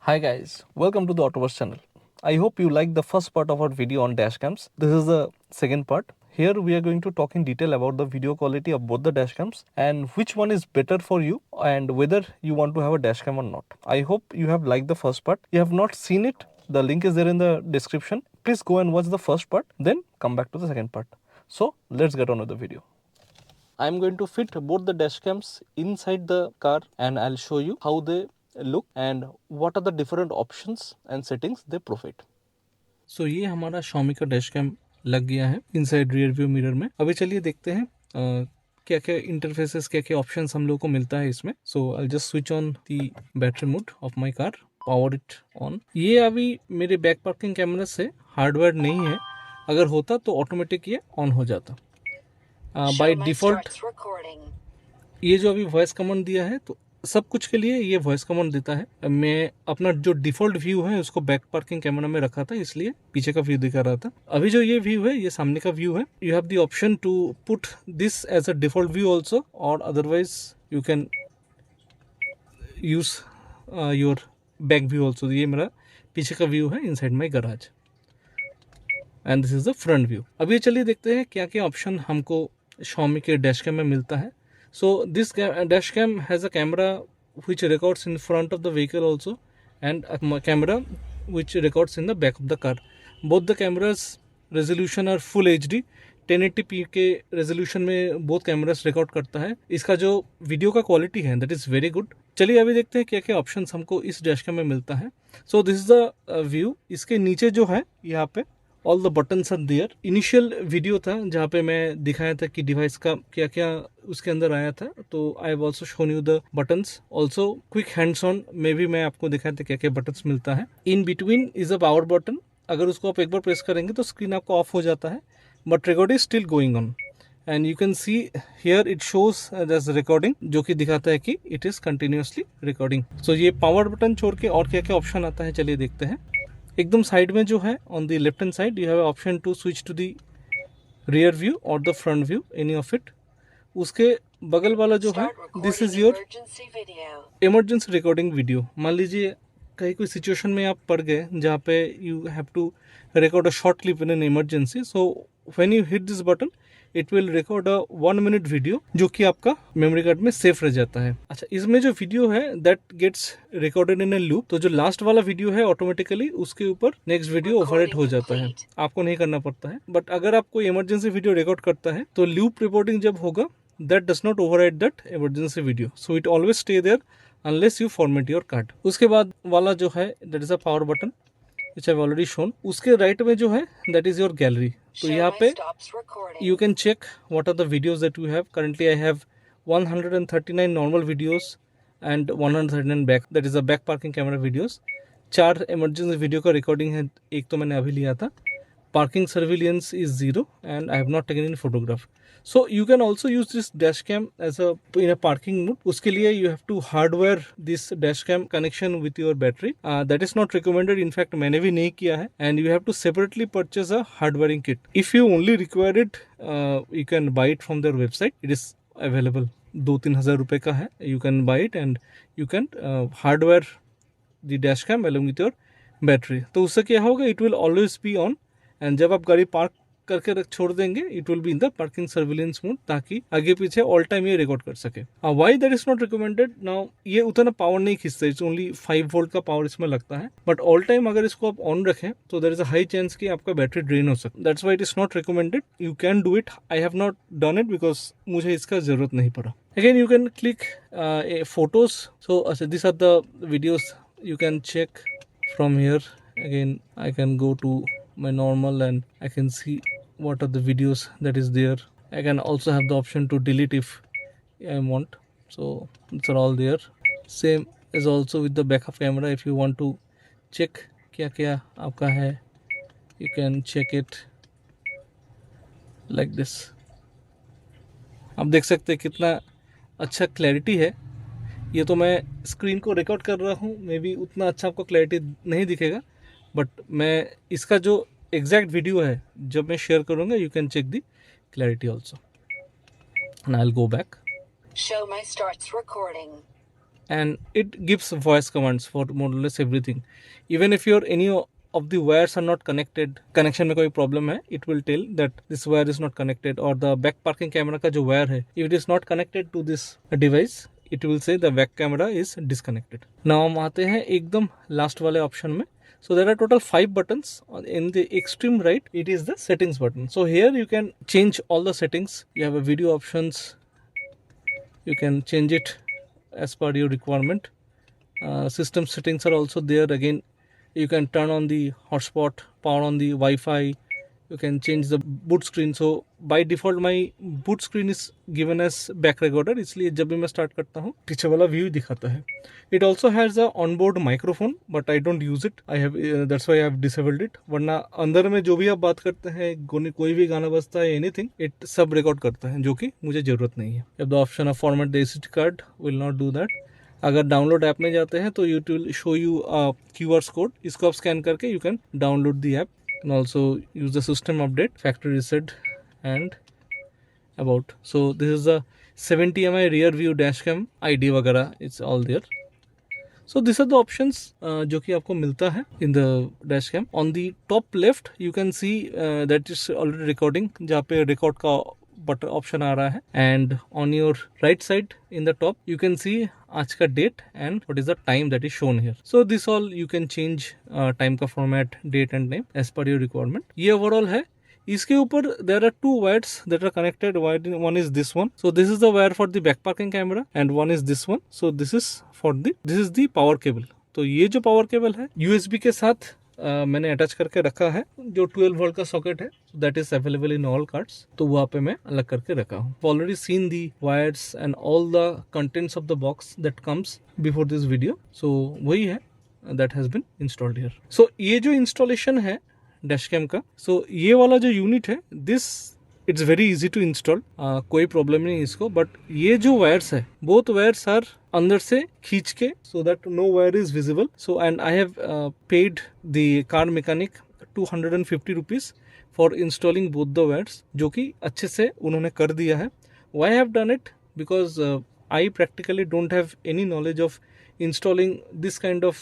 Hi guys, welcome to the Autobus channel. I hope you liked the first part of our video on dashcams. This is the second part. Here we are going to talk in detail about the video quality of both the dashcams and which one is better for you and whether you want to have a dashcam or not. I hope you have liked the first part. If you have not seen it, the link is there in the description. Please go and watch the first part, then come back to the second part. So let's get on with the video. I'm going to fit both the dash cams inside the car and I'll show you how they look and what are the different options and settings they provide. So ये हमारा Xiaomi का dash cam लग गया है inside rear view mirror में। अभी चलिए देखते हैं क्या क्या इंटरफेसेस क्या क्या ऑप्शंस हम लोग को मिलता है इसमें। So I just switch on the battery mode of my car, power it on. ये अभी मेरे बैक पार्किंग कैमरा से हार्डवेयर नहीं है, अगर होता तो ऑटोमेटिक ये ऑन हो जाता। बाय डिफ़ॉल्ट ये जो अभी वॉइस कमांड दिया है तो सब कुछ के लिए ये वॉइस कमांड देता है। मैं अपना जो डिफ़ॉल्ट व्यू है उसको बैक पार्किंग कैमरा में रखा था, इसलिए पीछे का व्यू दिखा रहा था। अभी जो ये व्यू है ये सामने का व्यू है। You have the option to put this as a default view also और otherwise you can use your back view also. ये मेरा पीछे का व्यू है inside my garage and this is the front view. अभी चलिए देखते हैं क्या क्या ऑप्शन हमको Xiaomi के डैश कैम में मिलता है। So this dash cam has a camera which records in front of the vehicle also and a camera which records in the back of the car. Both the cameras resolution are full HD 1080p के resolution में both cameras record करता है। इसका जो video का quality है that is very good. चलिए अभी देखते हैं क्या क्या ऑप्शन हमको इस डैश कैम में मिलता है। So this is the view. इसके नीचे जो है यहाँ पे all the buttons are there. Initial video था जहाँ पे मैं दिखाया था कि डिवाइस का क्या क्या उसके अंदर आया था, तो I have also shown you the buttons. Also quick hands on में भी मैं आपको दिखाया था क्या क्या बटन्स मिलता है। In between is a power button. अगर उसको आप एक बार प्रेस करेंगे तो स्क्रीन आपका ऑफ हो जाता है, but record is still going on and you can see here it shows as recording, जो कि दिखाता है कि it is continuously recording. So ये पावर बटन छोड़ के और क्या क्या ऑप्शन आता है चलिए देखते हैं। एकदम साइड में जो है on the left hand side you have option to switch to the rear view और the front view, any of it. उसके बगल वाला जो है this is your emergency recording video. मान लीजिए कहीं कोई सिचुएशन में आप पड़ गए जहाँ पे you have to record a short clip in an emergency, so when you hit this button it will record a 1 minute video जो कि आपका मेमोरी कार्ड में सेफ रह जाता है। अच्छा, इसमें जो वीडियो है that gets recorded in a loop, तो जो लास्ट वाला वीडियो है ऑटोमेटिकली उसके ऊपर नेक्स्ट वीडियो ओवरराइट हो जाता है, आपको नहीं करना पड़ता है। बट अगर आप कोई इमरजेंसी वीडियो रिकॉर्ड करता है तो लूप रिपोर्टिंग जब होगा that does not overwrite that emergency video, so it always stay there unless you format your card. उसके बाद वाला जो है that is a power button which I've already shown। उसके राइट में जो है दैट इज योर गैलरी। तो यहाँ पे you can check what are the videos that you have। currently I have 139 normal videos and 139 back, that is the back parking camera videos। 4 emergency video का recording है, एक तो मैंने अभी लिया था। parking surveillance is 0 and I have not taken any photograph। so you can also use this dash cam as a in a parking mode। उसके लिए you have to hardwire this dash cam connection with your battery। that is not recommended, in fact मैंने भी नहीं किया है। and you have to separately purchase a hardwiring kit। if you only require it you can buy it from their website, it is available। 2-3 हज़ार रुपये का है। you can buy it and you can hardwire the dash cam along with your battery। तो उससे क्या होगा, it will always be on and जब आप गाड़ी पार्क करके छोड़ देंगे it will be in the parking surveillance mode, ताकि आगे पीछे ऑल टाइम ये रिकॉर्ड कर सके। Why that is not recommended now, ये उतना पावर नहीं खींचता, इट्स ओनली 5 वोल्ट का पावर इसमें लगता है। बट ऑल टाइम अगर इसको आप ऑन रखें तो there is a high chance कि आपका बैटरी ड्रेन हो सकता है। That's why it is not recommended. You can do it, I have not done it because मुझे इसका जरूरत नहीं पड़ा। Again you can click photos. So this are the videos you can check from here। again I can go to my normal and I can see what are the videos that is there। I can also have the option to delete if I want, so it's all there। same is also with the backup camera। if you want to check क्या क्या आपका है you can check it like this। आप देख सकते हैं कितना अच्छा क्लैरिटी है। ये तो मैं स्क्रीन को रिकॉर्ड कर रहा हूँ, मे बी उतना अच्छा आपको क्लैरिटी नहीं दिखेगा, बट मैं इसका जो एग्जैक्ट वीडियो है जब मैं शेयर करूँगा you can check the clarity also. And I will go back. and it gives voice commands for more or less everything. Even if your any of the wires are not connected, connection में कोई problem है, it will tell that this wire is not connected, or the back parking camera का जो wire है, if it is not connected to this device, it will say the back camera is disconnected. Now हम आते हैं एकदम last वाले option में. So there are total 5 buttons. In the extreme right, it is the settings button. So here you can change all the settings. You have a video options. You can change it as per your requirement. System settings are also there. Again, you can turn on the hotspot, power on the Wi-Fi. You can change the boot screen. So by default my boot screen is given as back recorder, इसलिए जब भी मैं start करता हूँ पीछे वाला view दिखाता है. It also has a onboard microphone, but I don't use it. I have that's why I have disabled it. वरना अंदर में जो भी आप बात करते हैं, कोई भी गाना बजता है, anything, it सब record करता है, जो कि मुझे जरूरत नहीं है. You have the option of format the SD card, will not do that. अगर डाउनलोड ऐप में जाते हैं तो it will show you QR code, इसको आप स्कैन करके you can download the app. And also use the system update, factory reset, and about. So this is a 70 mi rear view dash cam ID वगैरह, it's all there. So these are the options जो कि आपको मिलता है in the dash cam. On the top left you can see that is already recording, जहाँ पे record का button option आ रहा है. And on your right side in the top you can see आज का date and what is the time that is shown here. So this all you can change time का format, date and name as per your requirement. ये overall है. इसके ऊपर there are 2 wires that are connected. One is this one. So this is the wire for the back parking camera and one is this one. So this is the power cable. तो ये जो power cable है USB के साथ मैंने attach करके रखा है. जो 12 वोल्ट का सॉकेट है that is available in all cards, तो वहाँ पे मैं अलग करके रखा हूँ. Already seen the wires and all the contents of the box that comes before this video. So वही है that has been installed here. So ये जो इंस्टॉलेशन है डैशकैम का, सो ये वाला जो यूनिट है this it's very easy to install. कोई प्रॉब्लम नहीं इसको. बट ये जो वायर्स है बोथ वायर्स आर अंदर से खींच के so that no wire is visible. So and I have paid the car mechanic 250 rupees for installing both the wires, जो कि अच्छे से उन्होंने कर दिया है. Why have done it because I practically don't have any knowledge of installing this kind of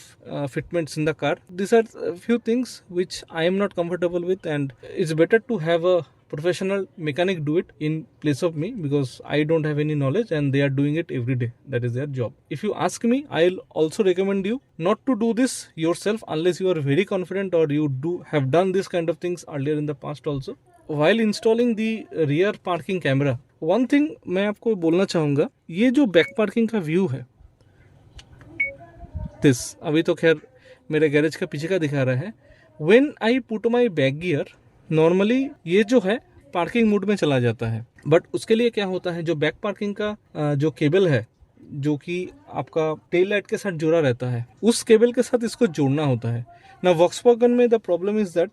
fitments in the car. These are a few things which I am not comfortable with, and it's better to have a professional mechanic do it in place of me, because I don't have any knowledge and they are doing it every day. That is their job. If you ask me, I'll also recommend you not to do this yourself unless you are very confident or you have done this kind of things earlier in the past also. While installing the rear parking camera, one thing मैं आपको बोलना चाहूँगा, ये जो back parking का view है this, अभी तो खैर मेरे गैरेज का पीछे का दिखा रहा है. When I put my back gear, normally ये जो है पार्किंग मोड में चला जाता है. बट उसके लिए क्या होता है, जो बैक पार्किंग का जो केबल है जो कि आपका टेल लाइट के साथ जुड़ा रहता है, उस केबल के साथ इसको जोड़ना होता है. ना वॉक्सवैगन में the problem is that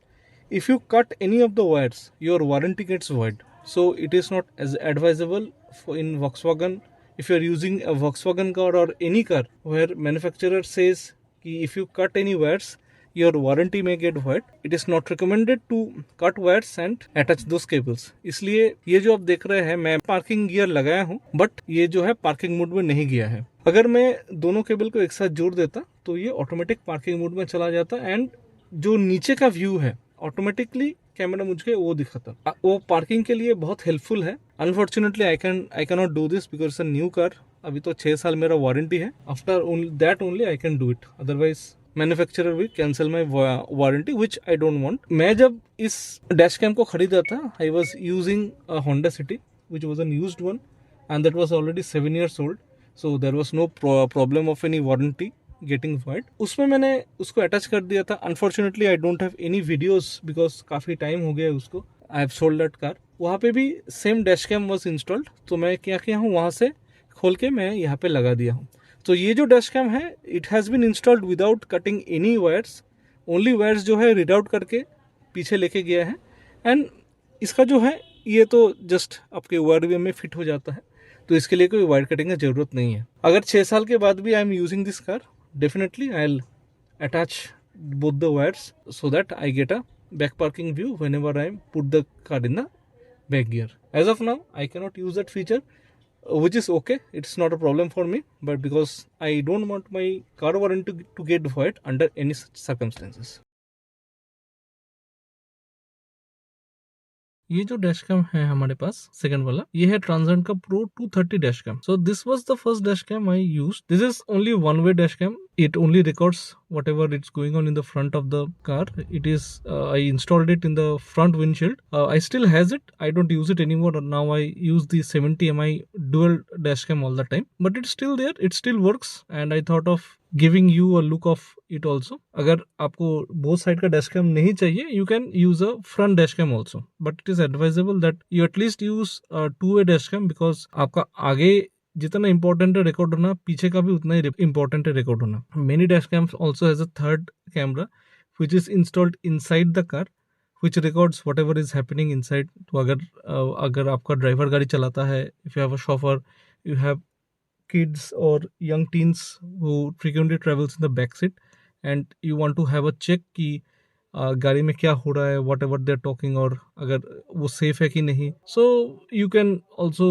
if you cut any of the wires your warranty gets void. So it is not as advisable in Volkswagen. If you are using a Volkswagen car or any car where manufacturer says कि if you cut any wires your warranty may get void, it is not recommended to cut wires and attach those cables. इसलिए ये जो आप देख रहे हैं मैं parking gear लगाया हूँ बट ये जो है पार्किंग मोड में नहीं गया है. अगर मैं दोनों केबल को एक साथ जोड़ देता तो ये ऑटोमेटिक पार्किंग मोड में चला जाता एंड जो नीचे का व्यू है ऑटोमेटिकली कैमरा मुझे वो दिखाता. वो पार्किंग के लिए बहुत हेल्पफुल है. Unfortunately I can not do this because a new car. अभी तो 6 साल मेरा वारंटी है. After that only I can do it. Otherwise manufacturer will cancel my warranty which I don't want. मैं जब इस डैश कैम को खरीदा था I was using a Honda City which was an used one and that was already 7 years old. So there was no problem of any warranty getting void. उसमें मैंने उसको attach कर दिया था. Unfortunately I don't have any videos because काफ़ी time हो गया है उसको. I have sold that car. वहाँ पे भी same dash cam was installed. तो मैं क्या किया हूँ वहाँ से खोल के मैं यहाँ पे लगा दिया हूँ. तो ये जो डैश कैम है it has been installed without cutting any wires. Only wires जो है रीड आउट करके पीछे लेके गया है. एंड इसका जो है ये तो जस्ट आपके ORVM में फिट हो जाता है. तो इसके लिए कोई वायर कटिंग की ज़रूरत नहीं है. अगर 6 साल के बाद भी I am using this car, definitely I'll attach both the wires so that I get a back parking view whenever I put the car in the back gear. As of now I cannot use that feature. which is okay. It's not a problem for me, but because I don't want my car warranty to get void under any such circumstances. ये जो dash cam है हमारे पास second वाला, ये है Transcend का pro 230 dash cam. So this was the first dash cam I used. This is only one way dash cam. It only records whatever it's going on in the front of the car. It is I installed it in the front windshield. I still has it. I don't use it anymore. Now I use the 70 mi dual dash cam all the time. But it's still there. It still works. And I thought of giving you a look of it also. अगर आपको both side का dash cam नहीं चाहिए, you can use a front dash cam also. But it is advisable that you at least use a two-way dash cam because आपका आगे जितना important है record होना, पीछे का भी उतना ही इंपॉर्टेंट है रिकॉर्ड होना. Many dash camps also has a third camera which is installed inside the car which records what ever is happening inside. तो अगर आपका ड्राइवर गाड़ी चलाता है, if you have a chauffeur, you have kids or young teens who frequently travels in the back seat and you want to have a check कि गाड़ी में क्या हो रहा है, whatever they are talking, और अगर वो सेफ है कि नहीं. So you can also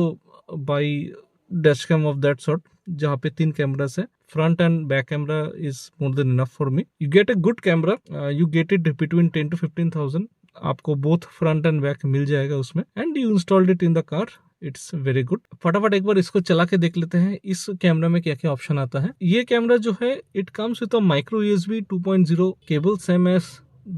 buy dash cam of that sort जहाँ पे 3 कैमरास है. Front and back camera is more than enough for me. You get a good camera. You get it between 10 to 15,000. आपको both front and back मिल जाएगा उसमें. And you installed it in the car. It's very good. फटाफट एक बार इसको चला के देख लेते हैं इस कैमरा में क्या क्या ऑप्शन आता है. ये कैमरा जो है it comes with a micro USB 2.0 cable, same as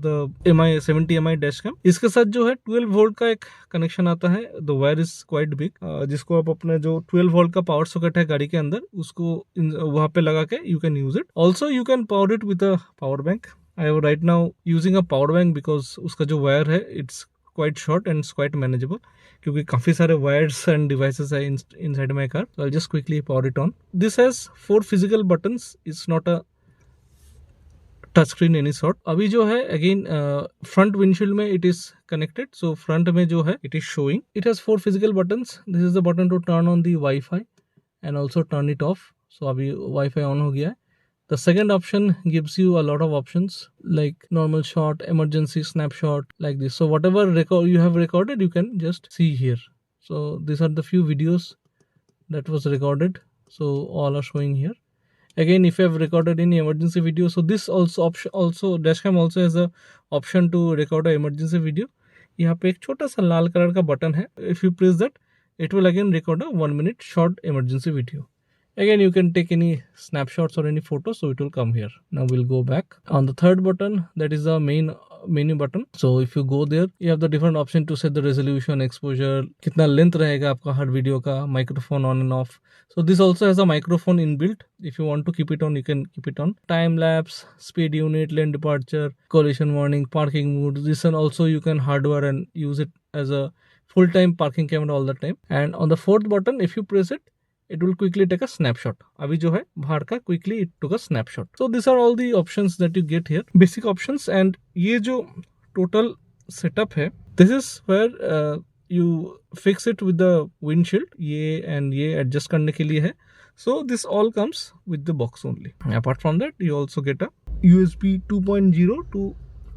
the MI 70 MI dash cam. इसके साथ जो है 12 वोल्ट का एक कनेक्शन आता है. The wire is quite big, जिसको आप अपने जो 12 वोल्ट का पावर सॉकेट है गाड़ी के अंदर, उसको वहां पे लगा के you can use it. Also you can power it with a power bank. I am right now using a power bank because उसका जो वायर है it's quite short and it's quite manageable क्योंकि काफी सारे wires and devices है inside my car. So I'll just quickly power it on. This has 4 physical buttons. It's not a touch screen any sort. अभी जो है again front windshield में it is connected. So front में जो है it is showing. It has 4 physical buttons. This is the button to turn on the wifi and also turn it off. So अभी wifi on हो गया है. The second option gives you a lot of options like normal shot, emergency snapshot, like this. So whatever record you have recorded, you can just see here. So these are the few videos that was recorded. So all are showing here. Again, if you have recorded any emergency video, so this also dashcam also has a option to record a emergency video. यहाँ पे एक छोटा सा लाल colour का button है. If you press that, it will again record a 1-minute short emergency video. Again, you can take any snapshots or any photos, so it will come here. Now we'll go back on the third button, that is the main menu button. So if you go there, you have the different option to set the resolution, exposure, कितना length रहेगा आपका हर video का, microphone on and off. So this also has a microphone inbuilt. If you want to keep it on, you can keep it on. Time lapse, speed unit, lane departure, collision warning, parking mode. This one also you can hardwire and use it as a full-time parking camera all the time. And on the fourth button, if you press it, it will quickly take a snapshot. अभी जो है बाहर का quickly it took a snapshot. So these are all the options that you get here, basic options. And ये जो total setup है, this is where you fix it with the windshield. ये and ये adjust करने के लिए है. So this all comes with the box only. Apart from that, you also get a USB 2.0 to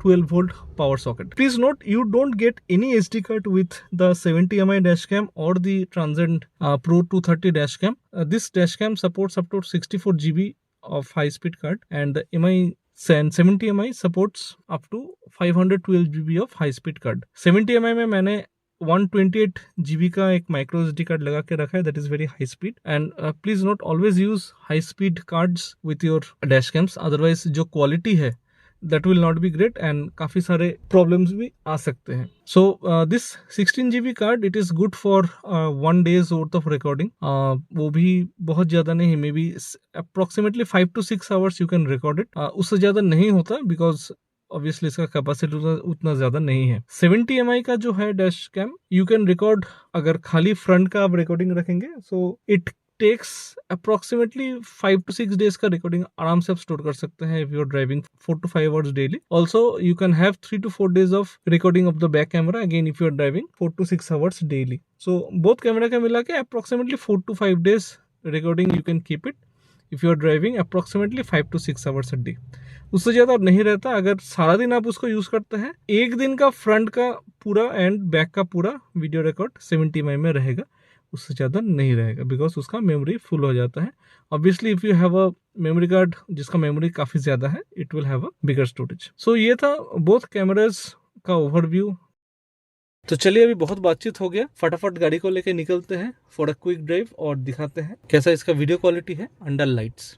12 volt power socket. Please note, you don't get any SD card with the 70 MI dashcam or the Transcend Pro 230 dashcam. This dashcam supports up to 64 GB of high speed card, and the MI 70 MI supports up to 512 GB of high speed card. 70 MI में मैंने 128 GB का एक micro SD card लगा के रखा है. That is very high speed. And please note, always use high speed cards with your dash camps, otherwise जो quality है that will not be great and काफी सारे problems भी आ सकते हैं. So this 16 GB card, it is good for 1 day's worth of recording. वो भी बहुत ज़्यादा नहीं, maybe approximately 5 to 6 hours you can record it. उससे ज़्यादा नहीं होता because obviously इसका कैपेसिटी उतना ज़्यादा नहीं है. 70 MI का जो है dash cam, you can record, अगर खाली फ्रंट का आप रिकॉर्डिंग रखेंगे, so it takes approximately 5 to 6 days का रिकॉर्डिंग आराम से आप स्टोर कर सकते हैं if you are driving 4 to 5 hours daily. Also you can have 3 to 4 days of recording of the back camera again if you are driving 4 to 6 hours daily. So both camera का मिला के approximately 4 to 5 days recording you can keep it if you are driving approximately 5 to 6 hours a day. उससे ज़्यादा नहीं रहता. अगर सारा दिन आप उसको यूज़ करते हैं, एक दिन का फ्रंट का पूरा एंड बैक का पूरा वीडियो रिकॉर्ड 70 MI में रहेगा. उससे ज़्यादा नहीं रहेगा, बिकॉज उसका मेमोरी फुल हो जाता है। Obviously if you have a memory card जिसका मेमोरी काफ़ी ज़्यादा है, it will have a bigger storage. So ये था बोथ कैमराज का ओवरव्यू। तो चलिए अभी बहुत बातचीत हो गया, फटाफट गाड़ी को लेके निकलते हैं फॉर अ क्विक ड्राइव और दिखाते हैं कैसा इसका वीडियो क्वालिटी है अंडर लाइट्स।